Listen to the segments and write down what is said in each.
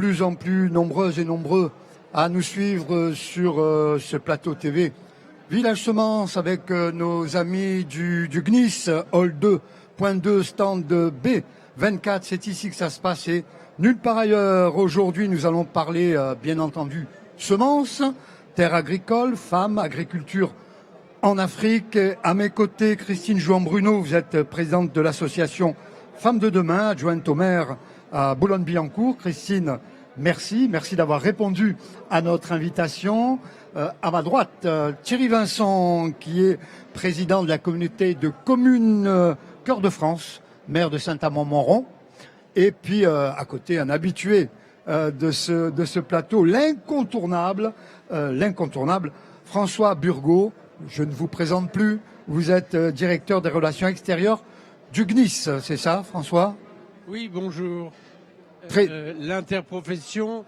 plus en plus nombreuses et nombreux à nous suivre sur ce plateau TV. Village Semence avec nos amis du GNIS, Hall 2.2, stand B24. C'est ici que ça se passe et nulle part ailleurs. Aujourd'hui, nous allons parler, bien entendu, semences, terres agricoles, femmes, agriculture en Afrique. À mes côtés, Christine Jouan-Bruno, vous êtes présidente de l'association Femmes de Demain, adjointe au maire à Boulogne-Billancourt. Christine, merci d'avoir répondu à notre invitation. À ma droite, Thierry Vincent, qui est président de la communauté de communes Cœur de France, maire de Saint-Amand-Montrond. Et puis à côté, un habitué de ce plateau, l'incontournable François Burgot. Je ne vous présente plus, vous êtes directeur des relations extérieures du GNIS, c'est ça François? Oui, bonjour. L'interprofession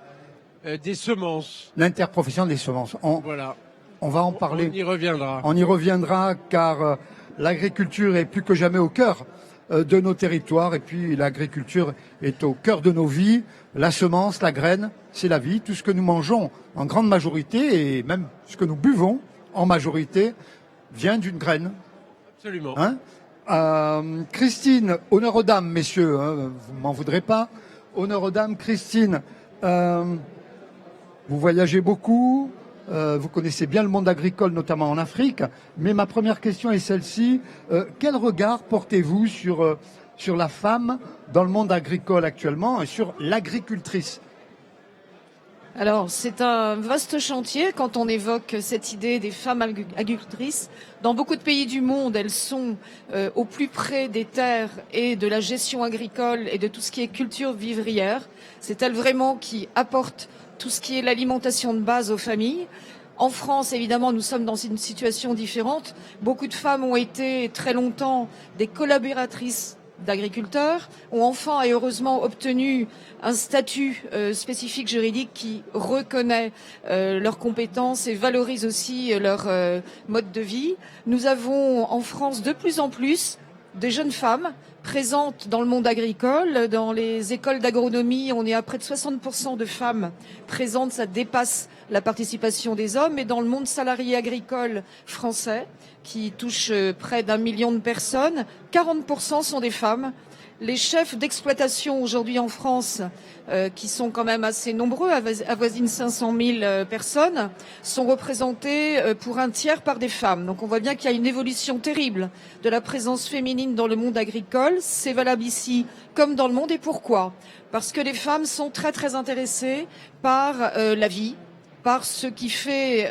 des semences. L'interprofession des semences. Voilà. On va en parler. On y reviendra. On y reviendra car l'agriculture est plus que jamais au cœur de nos territoires et puis l'agriculture est au cœur de nos vies. La semence, la graine, c'est la vie. Tout ce que nous mangeons en grande majorité et même ce que nous buvons en majorité vient d'une graine. Absolument. Hein? Christine, honneur aux dames, messieurs, hein, vous m'en voudrez pas. Honneur aux dames, Christine, vous voyagez beaucoup, vous connaissez bien le monde agricole, notamment en Afrique, mais ma première question est celle-ci. Quel regard portez-vous sur la femme dans le monde agricole actuellement et sur l'agricultrice ? Alors, c'est un vaste chantier quand on évoque cette idée des femmes agricultrices. Dans beaucoup de pays du monde, elles sont au plus près des terres et de la gestion agricole et de tout ce qui est culture vivrière. C'est elles vraiment qui apportent tout ce qui est l'alimentation de base aux familles. En France, évidemment, nous sommes dans une situation différente. Beaucoup de femmes ont été très longtemps des collaboratrices d'agriculteurs, ont enfin et heureusement obtenu un statut spécifique juridique qui reconnaît leurs compétences et valorise aussi leur mode de vie. Nous avons en France de plus en plus des jeunes femmes présentes dans le monde agricole. Dans les écoles d'agronomie, on est à près de 60% de femmes présentes, ça dépasse la participation des hommes. Et dans le monde salarié agricole français, qui touche près d'1 million de personnes, 40% sont des femmes. Les chefs d'exploitation aujourd'hui en France, qui sont quand même assez nombreux, avoisinent 500 000 personnes, sont représentés pour un tiers par des femmes. Donc on voit bien qu'il y a une évolution terrible de la présence féminine dans le monde agricole. C'est valable ici comme dans le monde. Et pourquoi ? Parce que les femmes sont très très intéressées par la vie, par ce qui fait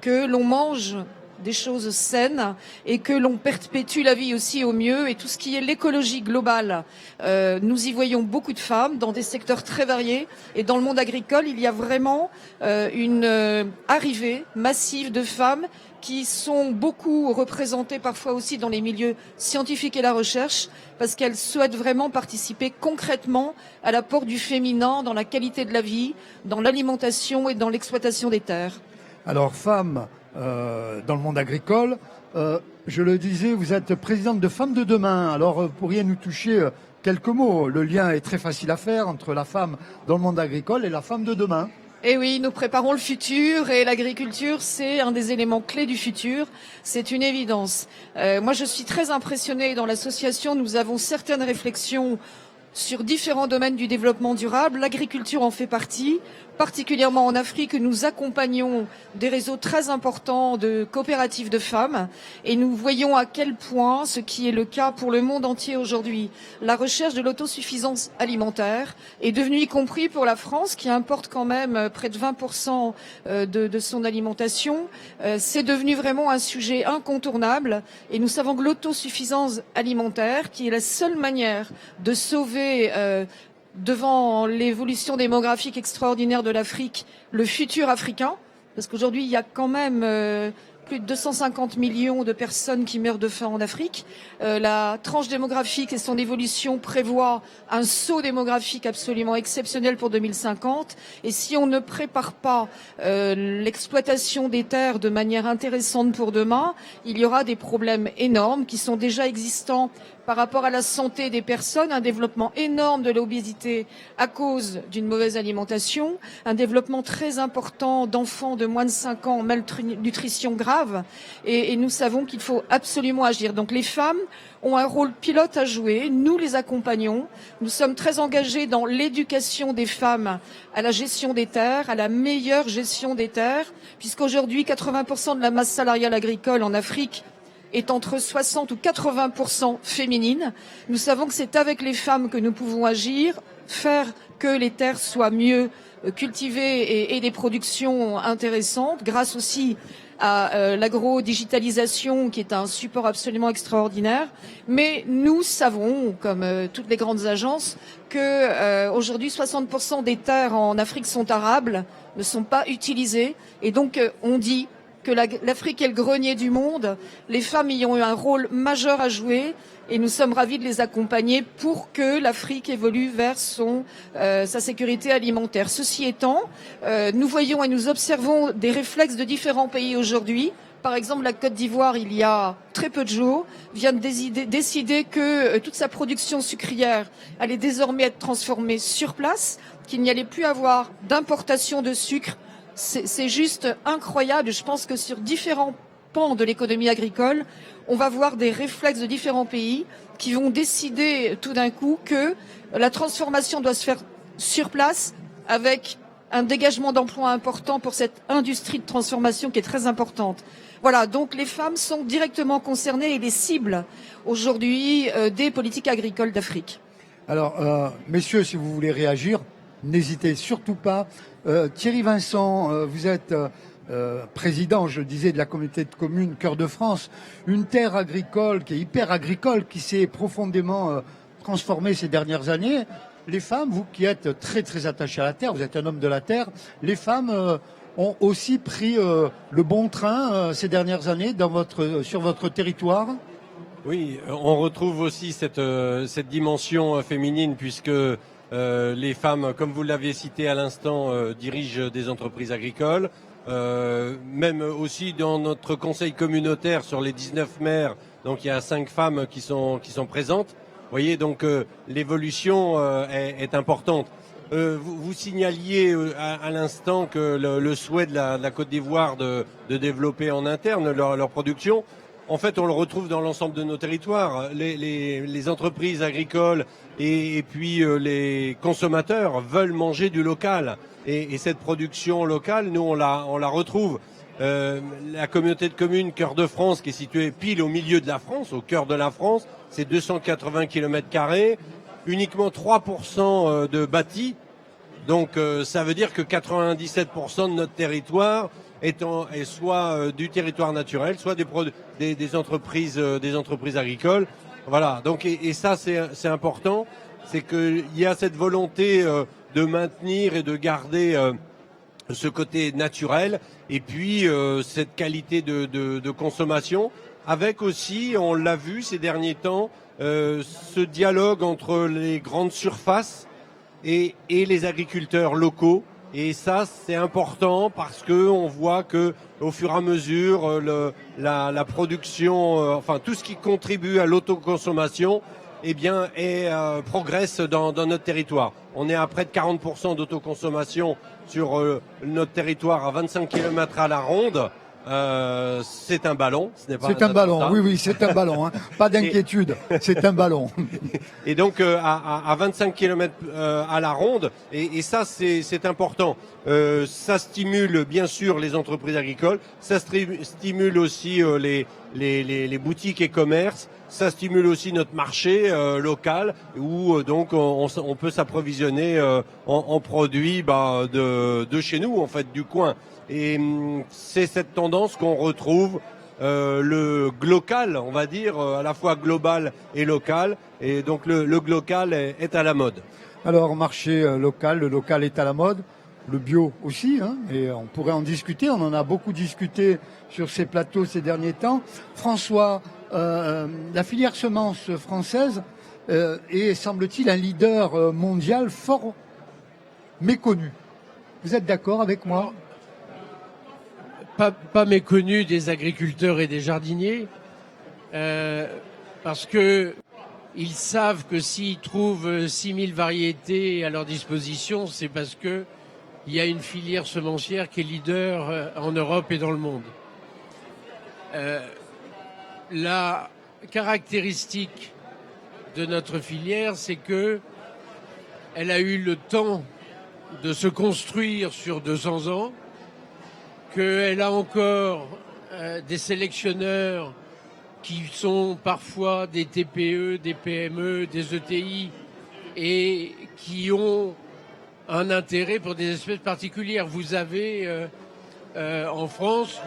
que l'on mange des choses saines et que l'on perpétue la vie aussi au mieux. Et tout ce qui est l'écologie globale, nous y voyons beaucoup de femmes dans des secteurs très variés. Et dans le monde agricole, il y a vraiment une arrivée massive de femmes qui sont beaucoup représentées parfois aussi dans les milieux scientifiques et la recherche, parce qu'elles souhaitent vraiment participer concrètement à l'apport du féminin dans la qualité de la vie, dans l'alimentation et dans l'exploitation des terres. Alors, femmes dans le monde agricole, je le disais, vous êtes présidente de Femmes de Demain. Alors, pourriez nous toucher quelques mots? Le lien est très facile à faire entre la femme dans le monde agricole et la femme de demain. Eh oui, nous préparons le futur et l'agriculture, c'est un des éléments clés du futur. C'est une évidence. Moi, je suis très impressionnée. Dans l'association, nous avons certaines réflexions sur différents domaines du développement durable. L'agriculture en fait partie, particulièrement en Afrique. Nous accompagnons des réseaux très importants de coopératives de femmes et nous voyons à quel point, ce qui est le cas pour le monde entier aujourd'hui, la recherche de l'autosuffisance alimentaire est devenue, y compris pour la France, qui importe quand même près de 20% de son alimentation, c'est devenu vraiment un sujet incontournable. Et nous savons que l'autosuffisance alimentaire, qui est la seule manière de sauver devant l'évolution démographique extraordinaire de l'Afrique, le futur africain, parce qu'aujourd'hui il y a quand même plus de 250 millions de personnes qui meurent de faim en Afrique. La tranche démographique et son évolution prévoient un saut démographique absolument exceptionnel pour 2050. Et si on ne prépare pas l'exploitation des terres de manière intéressante pour demain, il y aura des problèmes énormes qui sont déjà existants par rapport à la santé des personnes, un développement énorme de l'obésité à cause d'une mauvaise alimentation, un développement très important d'enfants de moins de 5 ans en malnutrition grave, et nous savons qu'il faut absolument agir. Donc les femmes ont un rôle pilote à jouer, nous les accompagnons, nous sommes très engagés dans l'éducation des femmes à la gestion des terres, à la meilleure gestion des terres, puisqu'aujourd'hui 80% de la masse salariale agricole en Afrique est entre 60 ou 80% féminine. Nous savons que c'est avec les femmes que nous pouvons agir, faire que les terres soient mieux cultivées et des productions intéressantes, grâce aussi à l'agro-digitalisation qui est un support absolument extraordinaire. Mais nous savons, comme toutes les grandes agences, que aujourd'hui 60% des terres en Afrique sont arables, ne sont pas utilisées, et donc on dit que l'Afrique est le grenier du monde. Les femmes y ont eu un rôle majeur à jouer et nous sommes ravis de les accompagner pour que l'Afrique évolue vers sa sécurité alimentaire. Ceci étant, nous voyons et nous observons des réflexes de différents pays aujourd'hui. Par exemple, la Côte d'Ivoire, il y a très peu de jours, vient de décider que toute sa production sucrière allait désormais être transformée sur place, qu'il n'y allait plus avoir d'importation de sucre. C'est juste incroyable. Je pense que sur différents pans de l'économie agricole, on va voir des réflexes de différents pays qui vont décider tout d'un coup que la transformation doit se faire sur place avec un dégagement d'emplois important pour cette industrie de transformation qui est très importante. Voilà, donc les femmes sont directement concernées et les cibles aujourd'hui des politiques agricoles d'Afrique. Alors, messieurs, si vous voulez réagir, n'hésitez surtout pas. Thierry Vincent, vous êtes président, je le disais, de la communauté de communes Cœur de France, une terre agricole qui est hyper agricole, qui s'est profondément transformée ces dernières années. Les femmes, vous qui êtes très très attachés à la terre, vous êtes un homme de la terre, les femmes ont aussi pris le bon train ces dernières années sur votre territoire. Oui, on retrouve aussi cette dimension féminine puisque les femmes, comme vous l'avez cité à l'instant, dirigent des entreprises agricoles. Même aussi dans notre conseil communautaire sur les 19 maires, donc il y a 5 femmes qui sont présentes. Vous voyez, donc l'évolution est importante. Vous signaliez à l'instant que le souhait de la Côte d'Ivoire de développer en interne leur production, en fait, on le retrouve dans l'ensemble de nos territoires. Les entreprises agricoles et puis les consommateurs veulent manger du local. Et cette production locale, nous, on la retrouve. La communauté de communes Cœur de France, qui est située pile au milieu de la France, au cœur de la France, c'est 280 km², uniquement 3% de bâti. Donc ça veut dire que 97% de notre territoire est soit du territoire naturel, soit des entreprises agricoles. Voilà. Donc et ça c'est important, c'est qu'il y a cette volonté de maintenir et de garder ce côté naturel et puis cette qualité de consommation, avec aussi, on l'a vu ces derniers temps, ce dialogue entre les grandes surfaces et les agriculteurs locaux. Et ça, c'est important parce que on voit que au fur et à mesure, la production, enfin tout ce qui contribue à l'autoconsommation, eh bien, progresse dans notre territoire. On est à près de 40% d'autoconsommation sur notre territoire à 25 km à la ronde. C'est un ballon, ce n'est pas c'est un ballon, oui, c'est un ballon, hein. Pas d'inquiétude, c'est un ballon. Et donc à 25 km à la ronde, et ça c'est important. Ça stimule bien sûr les entreprises agricoles, ça stimule aussi les boutiques et commerces, ça stimule aussi notre marché local où donc on peut s'approvisionner en produits de chez nous, en fait, du coin. Et c'est cette tendance qu'on retrouve, le glocal, on va dire, à la fois global et local. Et donc le glocal est à la mode. Alors, marché local, le local est à la mode, le bio aussi, hein, et on pourrait en discuter. On en a beaucoup discuté sur ces plateaux ces derniers temps. François, la filière semences française est, semble-t-il, un leader mondial fort méconnu. Vous êtes d'accord avec moi ? Pas méconnu des agriculteurs et des jardiniers, parce que ils savent que s'ils trouvent 6000 variétés à leur disposition, c'est parce que il y a une filière semencière qui est leader en Europe et dans le monde. La caractéristique de notre filière, c'est que elle a eu le temps de se construire sur 200 ans, qu'elle a encore des sélectionneurs qui sont parfois des TPE, des PME, des ETI et qui ont un intérêt pour des espèces particulières. Vous avez en France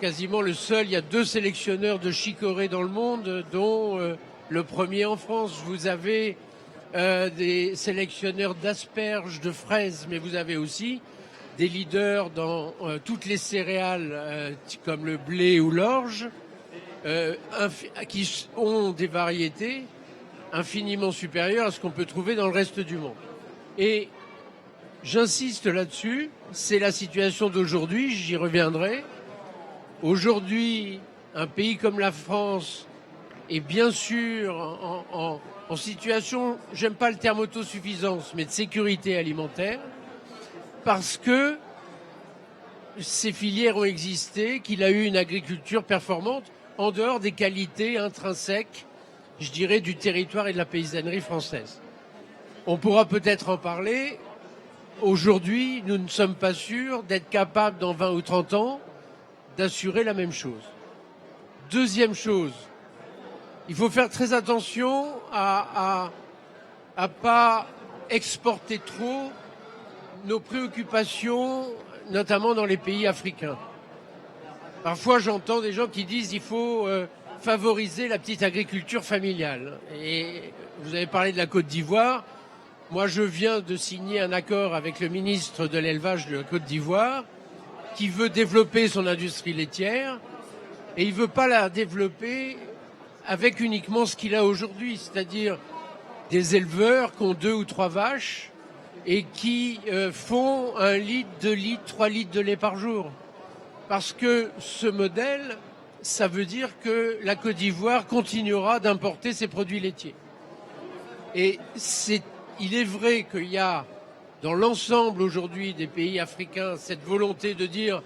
quasiment le seul, il y a 2 sélectionneurs de chicorée dans le monde, dont le premier en France. Vous avez des sélectionneurs d'asperges, de fraises, mais vous avez aussi des leaders dans toutes les céréales comme le blé ou l'orge, qui ont des variétés infiniment supérieures à ce qu'on peut trouver dans le reste du monde. Et j'insiste là-dessus, c'est la situation d'aujourd'hui, j'y reviendrai. Aujourd'hui, un pays comme la France est bien sûr en situation, j'aime pas le terme autosuffisance, mais de sécurité alimentaire, parce que ces filières ont existé, qu'il a eu une agriculture performante en dehors des qualités intrinsèques, je dirais, du territoire et de la paysannerie française. On pourra peut-être en parler. Aujourd'hui, nous ne sommes pas sûrs d'être capables, dans 20 ou 30 ans, d'assurer la même chose. Deuxième chose, il faut faire très attention à pas exporter trop nos préoccupations, notamment dans les pays africains. Parfois, j'entends des gens qui disent qu'il faut favoriser la petite agriculture familiale. Et vous avez parlé de la Côte d'Ivoire. Moi, je viens de signer un accord avec le ministre de l'élevage de la Côte d'Ivoire qui veut développer son industrie laitière et il veut pas la développer avec uniquement ce qu'il a aujourd'hui, c'est-à-dire des éleveurs qui ont 2 ou 3 vaches et qui font 1 litre, 2 litres, 3 litres de lait par jour. Parce que ce modèle, ça veut dire que la Côte d'Ivoire continuera d'importer ses produits laitiers. Et il est vrai qu'il y a dans l'ensemble aujourd'hui des pays africains cette volonté de dire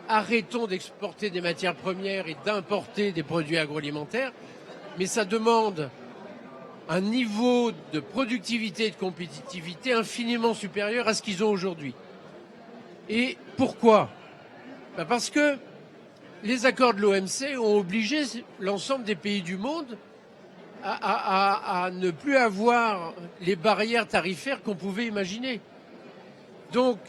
arrêtons d'exporter des matières premières et d'importer des produits agroalimentaires, mais ça demande un niveau de productivité et de compétitivité infiniment supérieur à ce qu'ils ont aujourd'hui. Et pourquoi ? Parce que les accords de l'OMC ont obligé l'ensemble des pays du monde à ne plus avoir les barrières tarifaires qu'on pouvait imaginer. Donc,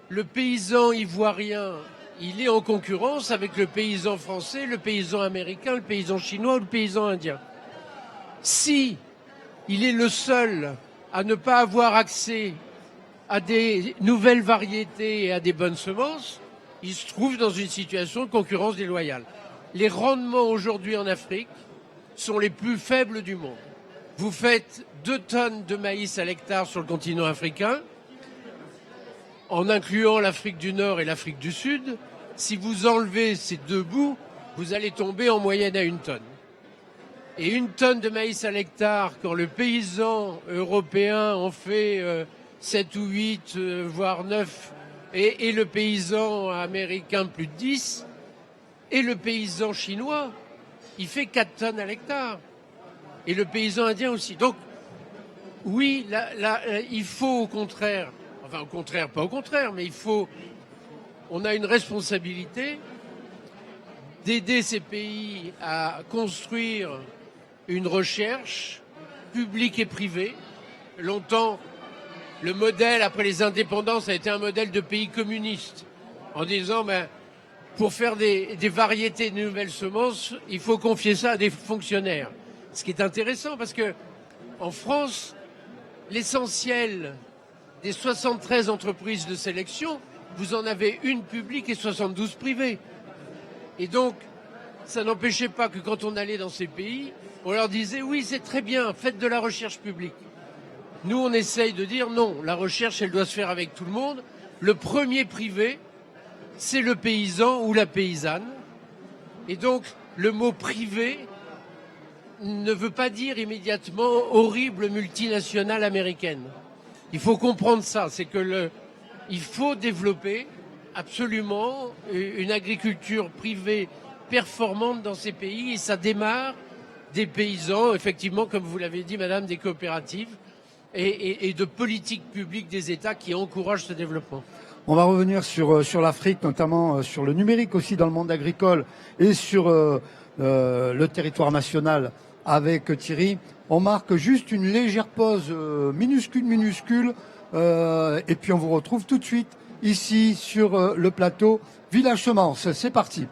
le paysan ivoirien, il est en concurrence avec le paysan français, le paysan américain, le paysan chinois ou le paysan indien. Si il est le seul à ne pas avoir accès à des nouvelles variétés et à des bonnes semences, il se trouve dans une situation de concurrence déloyale. Les rendements aujourd'hui en Afrique sont les plus faibles du monde. Vous faites 2 tonnes de maïs à l'hectare sur le continent africain, en incluant l'Afrique du Nord et l'Afrique du Sud. Si vous enlevez ces 2 bouts, vous allez tomber en moyenne à 1 tonne. Et 1 tonne de maïs à l'hectare, quand le paysan européen en fait 7 ou 8, voire 9, et le paysan américain plus de 10, et le paysan chinois, il fait 4 tonnes à l'hectare. Et le paysan indien aussi. Donc, oui, il faut au contraire, enfin au contraire, pas au contraire, mais on a une responsabilité d'aider ces pays à construire une recherche publique et privée. Longtemps, le modèle après les indépendances a été un modèle de pays communiste, en disant pour faire des variétés de nouvelles semences, il faut confier ça à des fonctionnaires. Ce qui est intéressant parce que en France, l'essentiel des 73 entreprises de sélection, vous en avez 1 publique et 72 privées. Et donc, ça n'empêchait pas que quand on allait dans ces pays, on leur disait oui, c'est très bien, faites de la recherche publique. Nous, on essaye de dire non, la recherche, elle doit se faire avec tout le monde. Le premier privé, c'est le paysan ou la paysanne. Et donc, le mot privé ne veut pas dire immédiatement horrible multinationale américaine. Il faut comprendre ça, c'est que il faut développer absolument une agriculture privée performante dans ces pays, et ça démarre des paysans, effectivement, comme vous l'avez dit, madame, des coopératives et de politiques publiques des États qui encouragent ce développement. On va revenir sur l'Afrique, notamment sur le numérique aussi dans le monde agricole et sur le territoire national avec Thierry. On marque juste une légère pause minuscule et puis on vous retrouve tout de suite ici sur le plateau Village Semence. C'est parti.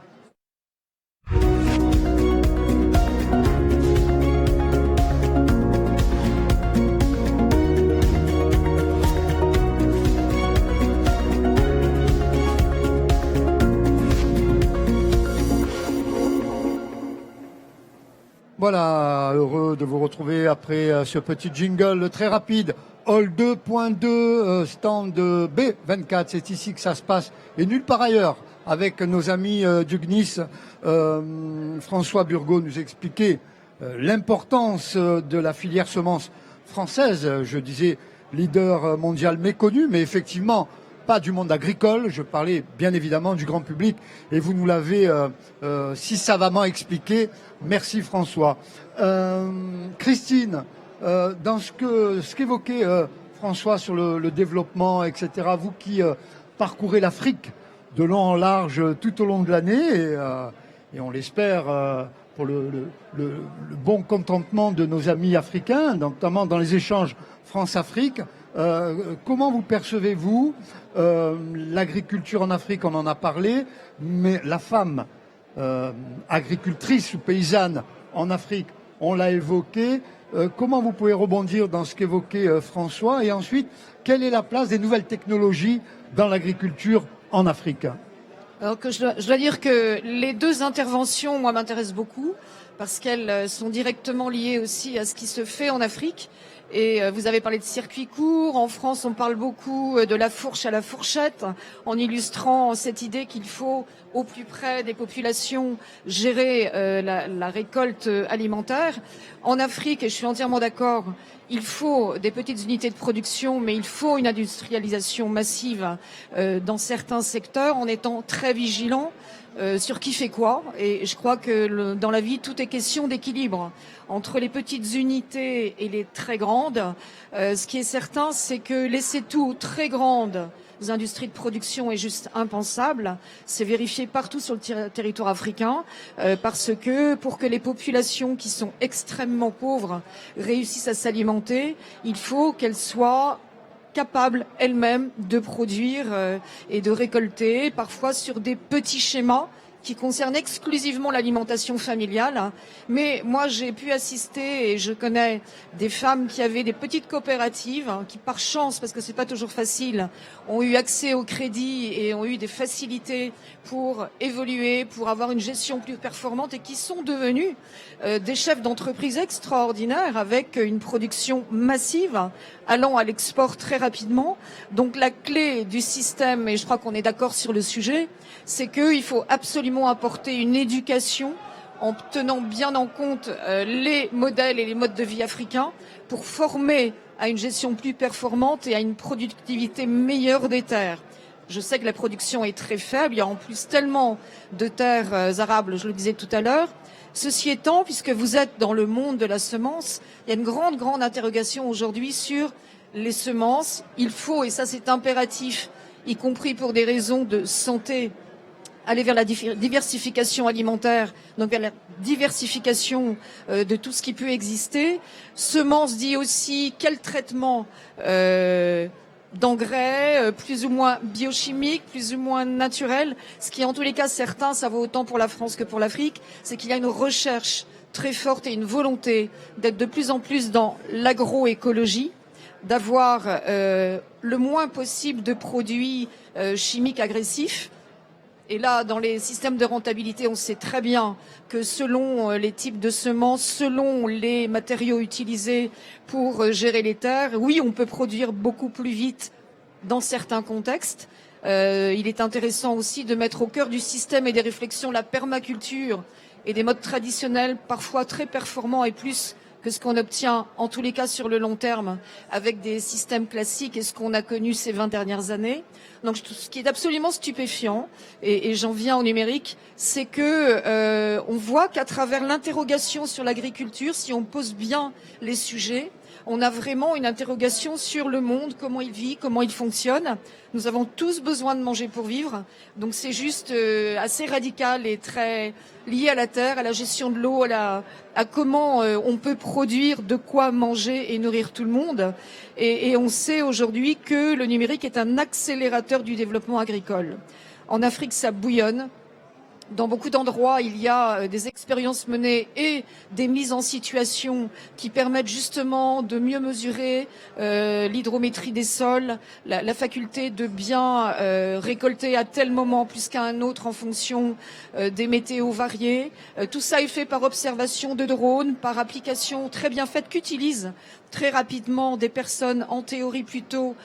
Voilà, heureux de vous retrouver après ce petit jingle très rapide. Hall 2.2, stand B24, c'est ici que ça se passe et nulle part ailleurs. Avec nos amis du GNIS, François Burgot nous expliquait l'importance de la filière semence française. Je disais leader mondial méconnu, mais effectivement pas du monde agricole. Je parlais bien évidemment du grand public et vous nous l'avez si savamment expliqué. Merci François. Christine, dans ce qu'évoquait François sur le développement, etc., vous qui parcourez l'Afrique de long en large tout au long de l'année, et on l'espère pour le bon contentement de nos amis africains, notamment dans les échanges France-Afrique, comment vous percevez-vous l'agriculture en Afrique? On en a parlé, mais la femme agricultrice ou paysanne en Afrique, on l'a évoqué. Comment vous pouvez rebondir dans ce qu'évoquait François? Et ensuite, quelle est la place des nouvelles technologies dans l'agriculture en Afrique? Alors que je dois dire que les deux interventions, moi, m'intéressent beaucoup parce qu'elles sont directement liées aussi à ce qui se fait en Afrique. Et vous avez parlé de circuits courts. En France, on parle beaucoup de la fourche à la fourchette, en illustrant cette idée qu'il faut, au plus près des populations, gérer la récolte alimentaire. En Afrique, et je suis entièrement d'accord, il faut des petites unités de production, mais il faut une industrialisation massive dans certains secteurs, en étant très vigilant sur qui fait quoi. Et je crois que dans la vie, tout est question d'équilibre entre les petites unités et les très grandes. Ce qui est certain, c'est que laisser tout aux très grandes industries de production est juste impensable. C'est vérifié partout sur le territoire africain, parce que pour que les populations qui sont extrêmement pauvres réussissent à s'alimenter, il faut qu'elles soient capables elles-mêmes de produire et de récolter, parfois sur des petits schémas qui concerne exclusivement l'alimentation familiale. Mais moi, j'ai pu assister et je connais des femmes qui avaient des petites coopératives qui, par chance, parce que c'est pas toujours facile, ont eu accès au crédit et ont eu des facilités pour évoluer, pour avoir une gestion plus performante et qui sont devenues des chefs d'entreprise extraordinaires avec une production massive allant à l'export très rapidement. Donc la clé du système, et je crois qu'on est d'accord sur le sujet, c'est qu'il faut absolument apporter une éducation en tenant bien en compte les modèles et les modes de vie africains pour former à une gestion plus performante et à une productivité meilleure des terres. Je sais que la production est très faible, il y a en plus tellement de terres arables, je le disais tout à l'heure. Ceci étant, puisque vous êtes dans le monde de la semence, il y a une grande interrogation aujourd'hui sur les semences. Il faut, et ça c'est impératif, y compris pour des raisons de santé, aller vers la diversification alimentaire, donc vers la diversification de tout ce qui peut exister. Semences dit aussi quel traitement d'engrais, plus ou moins biochimiques, plus ou moins naturels. Ce qui, en tous les cas, certains, ça vaut autant pour la France que pour l'Afrique, c'est qu'il y a une recherche très forte et une volonté d'être de plus en plus dans l'agroécologie, d'avoir le moins possible de produits chimiques agressifs. Et là, dans les systèmes de rentabilité, on sait très bien que selon les types de semences, selon les matériaux utilisés pour gérer les terres, oui, on peut produire beaucoup plus vite dans certains contextes. Il est intéressant aussi de mettre au cœur du système et des réflexions la permaculture et des modes traditionnels parfois très performants et plus que ce qu'on obtient en tous les cas sur le long terme avec des systèmes classiques et ce qu'on a connu ces 20 dernières années. Donc ce qui est absolument stupéfiant, et j'en viens au numérique, c'est que on voit qu'à travers l'interrogation sur l'agriculture, si on pose bien les sujets, on a vraiment une interrogation sur le monde, comment il vit, comment il fonctionne. Nous avons tous besoin de manger pour vivre, donc c'est juste assez radical et très lié à la terre, à la gestion de l'eau, à comment on peut produire de quoi manger et nourrir tout le monde. Et on sait aujourd'hui que le numérique est un accélérateur du développement agricole. En Afrique, ça bouillonne. Dans beaucoup d'endroits, il y a des expériences menées et des mises en situation qui permettent justement de mieux mesurer l'hydrométrie des sols, la faculté de bien récolter à tel moment plus qu'à un autre en fonction des météos variées. Tout ça est fait par observation de drones, par application très bien faite qu'utilisent très rapidement des personnes en théorie plutôt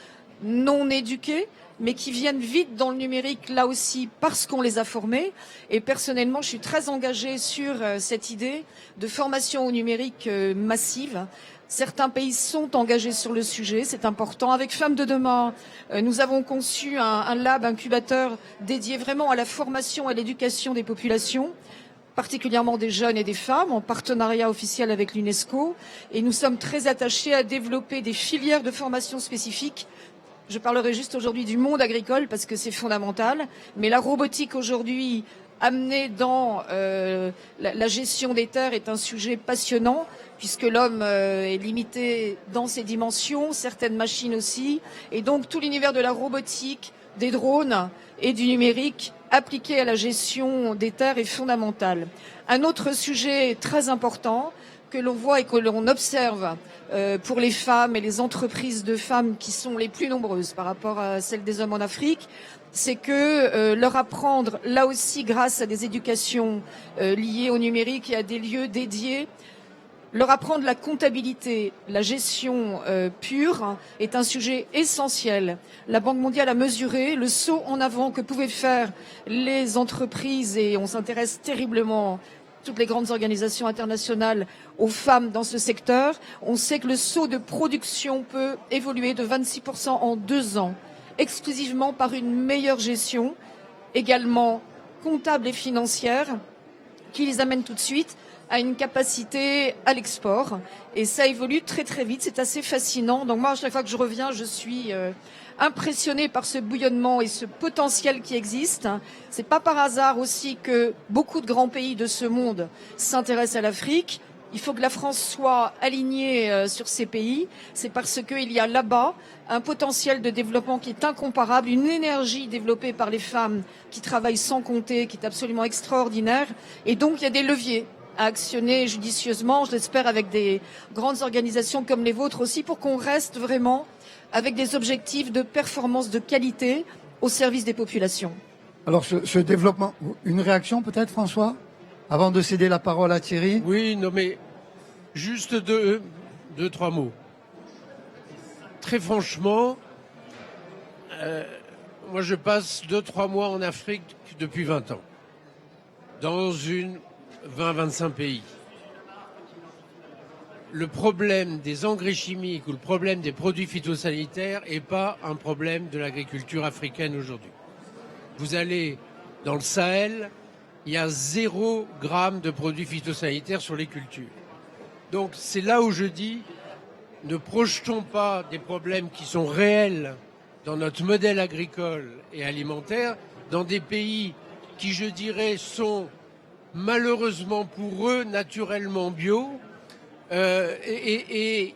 non éduquées, mais qui viennent vite dans le numérique, là aussi, parce qu'on les a formés. Et personnellement, je suis très engagée sur cette idée de formation au numérique massive. Certains pays sont engagés sur le sujet, c'est important. Avec Femmes de demain, nous avons conçu un lab incubateur dédié vraiment à la formation et à l'éducation des populations, particulièrement des jeunes et des femmes, en partenariat officiel avec l'UNESCO. Et nous sommes très attachés à développer des filières de formation spécifiques. Je parlerai juste aujourd'hui du monde agricole parce que c'est fondamental, mais la robotique aujourd'hui amenée dans la gestion des terres est un sujet passionnant puisque l'homme est limité dans ses dimensions, certaines machines aussi, et donc tout l'univers de la robotique, des drones et du numérique appliqué à la gestion des terres est fondamental. Un autre sujet très important que l'on voit et que l'on observe pour les femmes et les entreprises de femmes qui sont les plus nombreuses par rapport à celles des hommes en Afrique, c'est que leur apprendre, là aussi grâce à des éducations liées au numérique et à des lieux dédiés, leur apprendre la comptabilité, la gestion pure est un sujet essentiel. La Banque mondiale a mesuré le saut en avant que pouvaient faire les entreprises et on s'intéresse terriblement toutes les grandes organisations internationales aux femmes dans ce secteur. On sait que le saut de production peut évoluer de 26% en 2 ans, exclusivement par une meilleure gestion, également comptable et financière, qui les amène tout de suite à une capacité à l'export. Et ça évolue très très vite, c'est assez fascinant. Donc moi, à chaque fois que je reviens, je suis impressionnée par ce bouillonnement et ce potentiel qui existe. C'est pas par hasard aussi que beaucoup de grands pays de ce monde s'intéressent à l'Afrique. Il faut que la France soit alignée sur ces pays. C'est parce qu'il y a là-bas un potentiel de développement qui est incomparable, une énergie développée par les femmes qui travaillent sans compter, qui est absolument extraordinaire. Et donc, il y a des leviers à actionner judicieusement, je l'espère, avec des grandes organisations comme les vôtres aussi, pour qu'on reste vraiment avec des objectifs de performance de qualité au service des populations. Alors, ce développement, une réaction peut-être, François, avant de céder la parole à Thierry? Oui, non mais juste deux, trois mots. Très franchement, moi je passe 2-3 mois en Afrique depuis 20 ans, dans 20-25 pays. Le problème des engrais chimiques ou le problème des produits phytosanitaires n'est pas un problème de l'agriculture africaine aujourd'hui. Vous allez dans le Sahel, il y a 0 gramme de produits phytosanitaires sur les cultures. Donc c'est là où je dis, ne projetons pas des problèmes qui sont réels dans notre modèle agricole et alimentaire dans des pays qui, je dirais, sont malheureusement pour eux naturellement bio et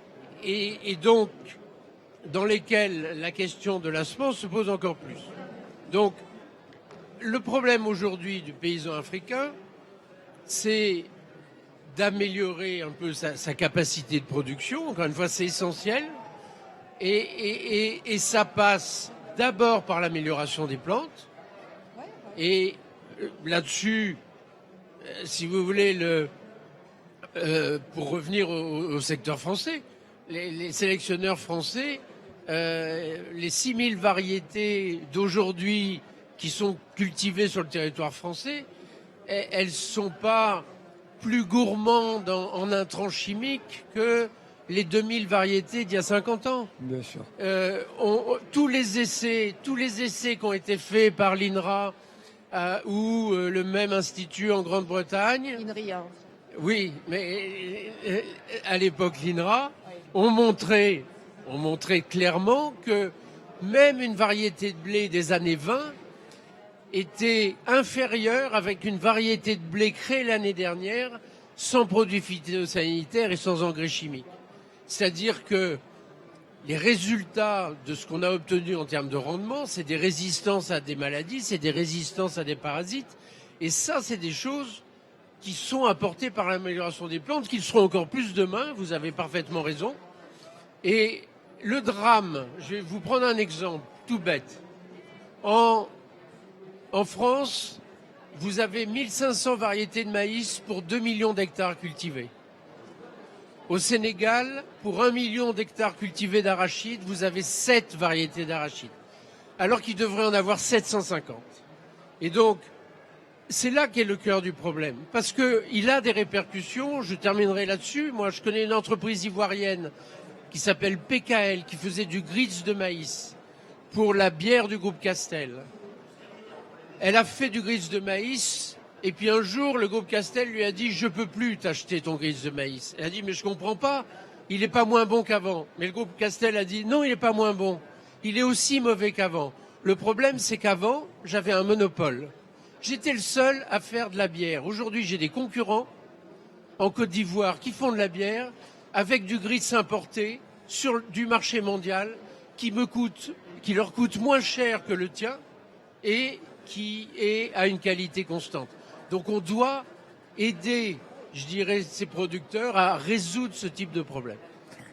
donc dans lesquels la question de la semence se pose encore plus. Donc le problème aujourd'hui du paysan africain, c'est d'améliorer un peu sa capacité de production. Encore une fois, c'est essentiel. Et ça passe d'abord par l'amélioration des plantes. Et là-dessus, si vous voulez, pour revenir au secteur français, les sélectionneurs français, les 6000 variétés d'aujourd'hui qui sont cultivées sur le territoire français, elles sont pas plus gourmandes en intrants chimiques que les 2000 variétés d'il y a 50 ans. Bien sûr. Tous les essais qui ont été faits par l'INRA ou le même institut en Grande-Bretagne, INRIA. oui, mais à l'époque l'INRA, ont montré clairement que même une variété de blé des années 20 était inférieure avec une variété de blé créée l'année dernière sans produits phytosanitaires et sans engrais chimiques. C'est-à-dire que les résultats de ce qu'on a obtenu en termes de rendement, c'est des résistances à des maladies, c'est des résistances à des parasites. Et ça, c'est des choses qui sont apportées par l'amélioration des plantes, qui le seront encore plus demain, vous avez parfaitement raison. Et le drame, je vais vous prendre un exemple tout bête. En France, vous avez 1500 variétés de maïs pour 2 millions d'hectares cultivés. Au Sénégal, pour 1 million d'hectares cultivés d'arachides, vous avez 7 variétés d'arachides, alors qu'il devrait en avoir 750. Et donc, c'est là qu'est le cœur du problème, parce qu'il a des répercussions, je terminerai là-dessus. Moi, je connais une entreprise ivoirienne qui s'appelle PKL, qui faisait du grits de maïs pour la bière du groupe Castel. Elle a fait du grits de maïs, et puis un jour, le groupe Castel lui a dit « Je peux plus t'acheter ton grits de maïs ». Elle a dit « Mais je comprends pas, il n'est pas moins bon qu'avant ». Mais le groupe Castel a dit « Non, il n'est pas moins bon, il est aussi mauvais qu'avant ». Le problème, c'est qu'avant, j'avais un monopole. J'étais le seul à faire de la bière. Aujourd'hui, j'ai des concurrents en Côte d'Ivoire qui font de la bière avec du grits importé sur du marché mondial qui leur coûte moins cher que le tien et qui est à une qualité constante. Donc on doit aider, je dirais, ces producteurs à résoudre ce type de problème.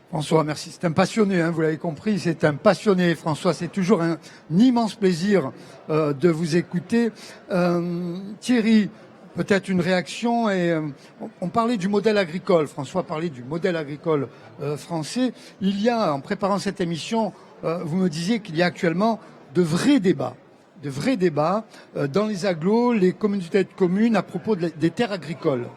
François, merci. C'est un passionné, hein, vous l'avez compris, c'est un passionné. François, c'est toujours un immense plaisir de vous écouter. Thierry, peut-être une réaction. On parlait du modèle agricole. François parlait du modèle agricole français. Il y a, en préparant cette émission, vous me disiez qu'il y a actuellement de vrais débats dans les agglos, les communautés de communes à propos des terres agricoles.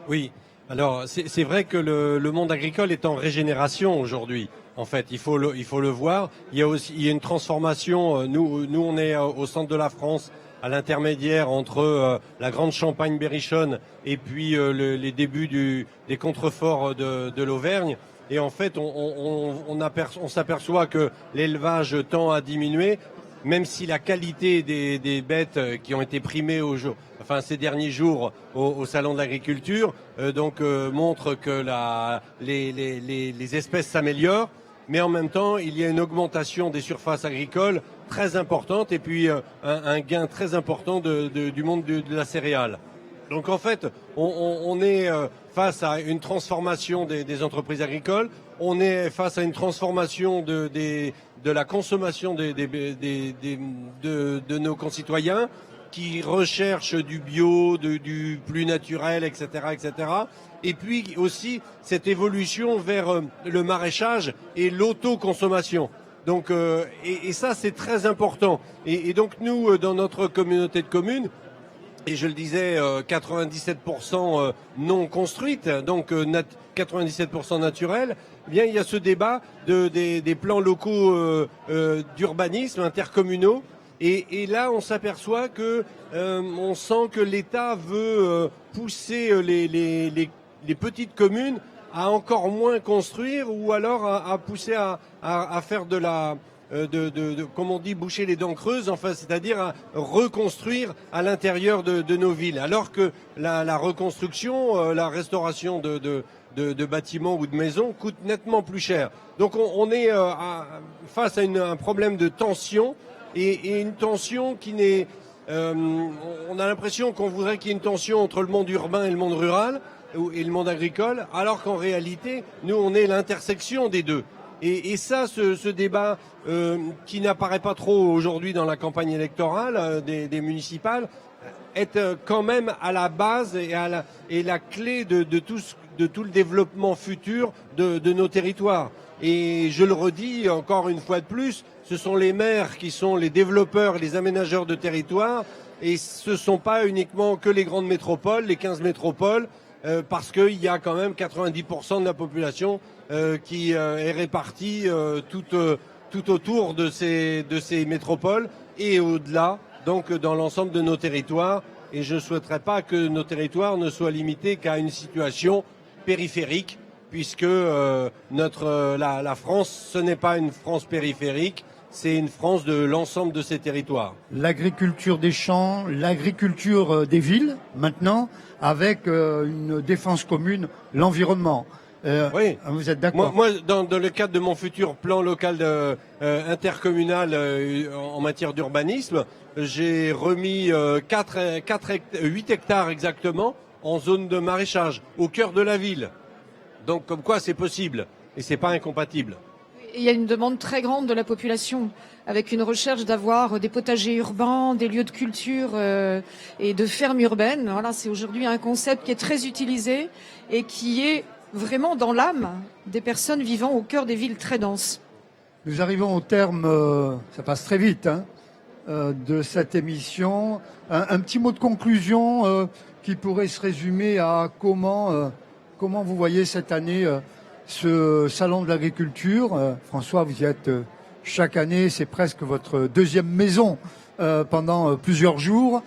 Oui, alors c'est vrai que le monde agricole est en régénération aujourd'hui. En fait, il faut le voir. Il y a une transformation. Nous on est au centre de la France, à l'intermédiaire entre la grande Champagne berrichonne et puis les débuts des contreforts de l'Auvergne. Et en fait, on s'aperçoit que l'élevage tend à diminuer, même si la qualité des bêtes qui ont été primées ces derniers jours au salon de l'agriculture montre que les espèces s'améliorent, mais en même temps il y a une augmentation des surfaces agricoles très importante et puis un gain très important du monde de la céréale. Donc en fait, on est face à une transformation des entreprises agricoles, on est face à une transformation de la consommation de nos concitoyens qui recherchent du bio, du plus naturel, etc., etc. Et puis aussi cette évolution vers le maraîchage et l'autoconsommation. Donc et ça c'est très important. Et donc nous dans notre communauté de communes, et je le disais, 97% non construite, donc 97% naturelle, eh bien il y a ce débat des plans locaux d'urbanisme intercommunaux. Et là, on s'aperçoit que on sent que l'État veut pousser les petites communes à encore moins construire ou alors à pousser à faire comme on dit, boucher les dents creuses, enfin, c'est-à-dire à reconstruire à l'intérieur de nos villes. Alors que la reconstruction, la restauration de bâtiments ou de maisons coûte nettement plus cher. Donc on est face à un problème de tension et une tension qui n'est... on a l'impression qu'on voudrait qu'il y ait une tension entre le monde urbain et le monde rural et le monde agricole, alors qu'en réalité, nous, on est l'intersection des deux. Et ça, ce débat qui n'apparaît pas trop aujourd'hui dans la campagne électorale des municipales, est quand même à la base et la clé de tout le développement futur de nos territoires. Et je le redis encore une fois de plus, ce sont les maires qui sont les développeurs et les aménageurs de territoire, et ce ne sont pas uniquement que les grandes métropoles, les 15 métropoles, parce qu'il y a quand même 90% de la population qui est répartie tout autour de ces métropoles et au-delà, donc dans l'ensemble de nos territoires. Et je ne souhaiterais pas que nos territoires ne soient limités qu'à une situation périphérique, puisque la France, ce n'est pas une France périphérique, c'est une France de l'ensemble de ces territoires. L'agriculture des champs, l'agriculture des villes, maintenant, avec une défense commune, l'environnement. Oui. Vous êtes d'accord? Moi, dans le cadre de mon futur plan local intercommunal en matière d'urbanisme, j'ai remis 8 hectares exactement en zone de maraîchage, au cœur de la ville. Donc comme quoi c'est possible et c'est pas incompatible. Il y a une demande très grande de la population, avec une recherche d'avoir des potagers urbains, des lieux de culture et de fermes urbaines. Voilà, c'est aujourd'hui un concept qui est très utilisé et qui est vraiment dans l'âme des personnes vivant au cœur des villes très denses. Nous arrivons au terme, ça passe très vite, de cette émission. Un petit mot de conclusion qui pourrait se résumer à comment vous voyez cette année ce salon de l'agriculture. François, vous y êtes chaque année, c'est presque votre deuxième maison pendant plusieurs jours.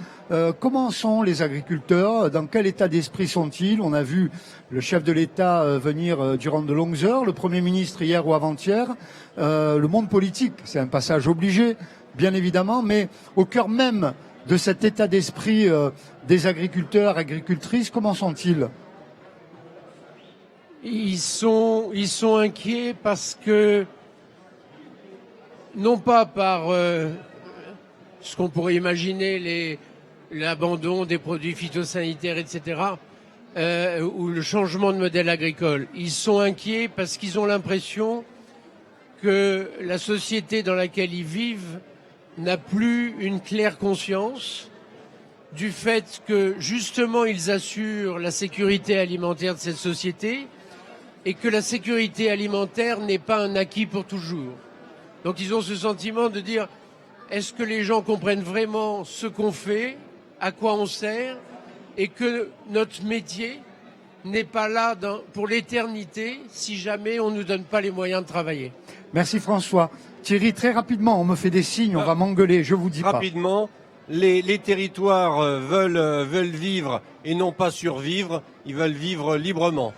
Comment sont les agriculteurs? Dans quel état d'esprit sont-ils? On a vu le chef de l'État venir durant de longues heures, le Premier ministre hier ou avant-hier. Le monde politique, c'est un passage obligé, bien évidemment, mais au cœur même de cet état d'esprit des agriculteurs, agricultrices, comment sont-ils? Ils sont inquiets parce que, non pas par ce qu'on pourrait imaginer, l'abandon des produits phytosanitaires, etc., ou le changement de modèle agricole. Ils sont inquiets parce qu'ils ont l'impression que la société dans laquelle ils vivent n'a plus une claire conscience du fait que, justement, ils assurent la sécurité alimentaire de cette société et que la sécurité alimentaire n'est pas un acquis pour toujours. Donc ils ont ce sentiment de dire, est-ce que les gens comprennent vraiment ce qu'on fait, à quoi on sert, et que notre métier n'est pas là pour l'éternité si jamais on ne nous donne pas les moyens de travailler. Merci François. Thierry, très rapidement, on me fait des signes, on va m'engueuler, je vous dis pas. Rapidement, les territoires veulent vivre et non pas survivre, ils veulent vivre librement.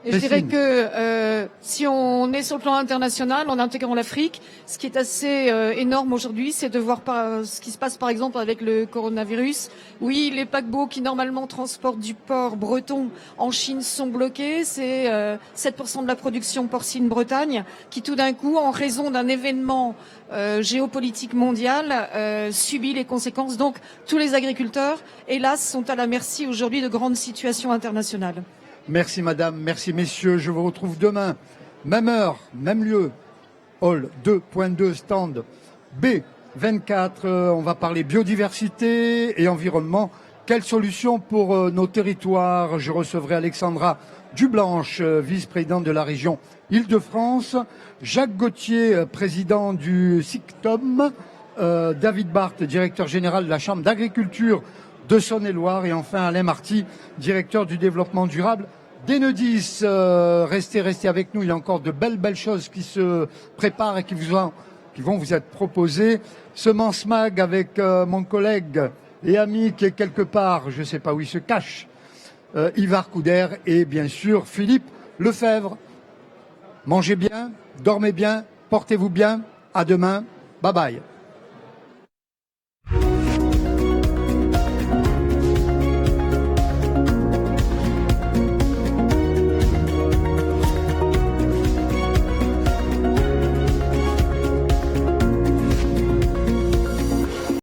Et je dirais que si on est sur le plan international, en intégrant l'Afrique, ce qui est assez énorme aujourd'hui, c'est de voir ce qui se passe par exemple avec le coronavirus. Oui, les paquebots qui normalement transportent du porc breton en Chine sont bloqués. C'est 7% de la production porcine Bretagne qui tout d'un coup, en raison d'un événement géopolitique mondial, subit les conséquences. Donc tous les agriculteurs, hélas, sont à la merci aujourd'hui de grandes situations internationales. Merci madame, merci messieurs, je vous retrouve demain, même heure, même lieu, hall 2.2, stand B24, on va parler biodiversité et environnement. Quelles solutions pour nos territoires? Je recevrai Alexandra Dublanche, vice-présidente de la région Île-de-France, Jacques Gauthier, président du SICTOM, David Barthes, directeur général de la Chambre d'agriculture de Saône-et-Loire, et enfin Alain Marty, directeur du développement durable d'Enedis. Restez avec nous, il y a encore de belles choses qui se préparent et qui vont vous être proposées. Semence Mag avec mon collègue et ami qui est quelque part, je ne sais pas où il se cache, Ivar Couder et bien sûr Philippe Lefebvre. Mangez bien, dormez bien, portez-vous bien, à demain, bye bye.